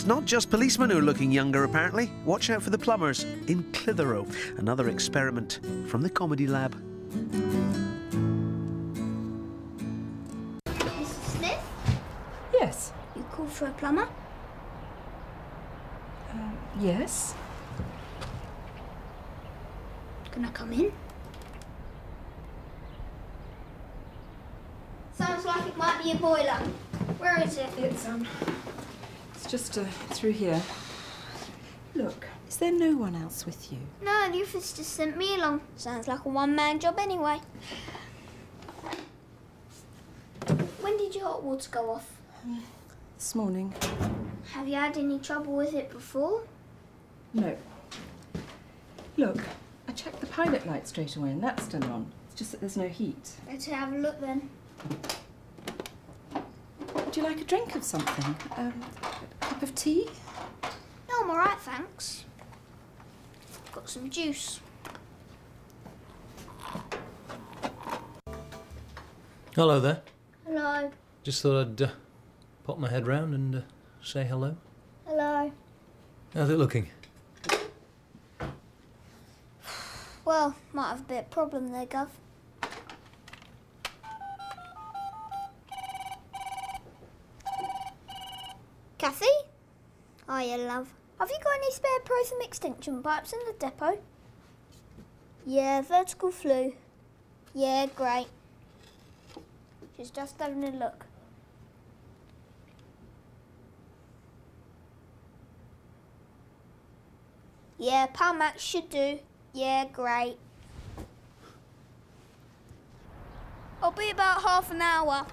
It's not just policemen who are looking younger, apparently. Watch out for the plumbers in Clitheroe. Another experiment from the Comedy Lab. Mrs. Smith? Yes. You called for a plumber? Yes. Can I come in? Sounds like it might be a boiler. Where is it? It's just through here. Look, is there no one else with you? No, the office just sent me along. Sounds like a one-man job anyway. When did your hot water go off? This morning. Have you had any trouble with it before? No. Look, I checked the pilot light straight away and that's still on. It's just that there's no heat. Let's have a look then. Would you like a drink of something? A cup of tea? No, I'm all right, thanks. Got some juice. Hello there. Hello. Just thought I'd pop my head round and say hello. Hello. How's it looking? Well, might have a bit of problem there, Gov. Kathy? Hiya, love. Have you got any spare Protham extension pipes in the depot? Yeah, vertical flue. Yeah, great. She's just having a look. Yeah, Power Max should do. Yeah, great. I'll be about half an hour.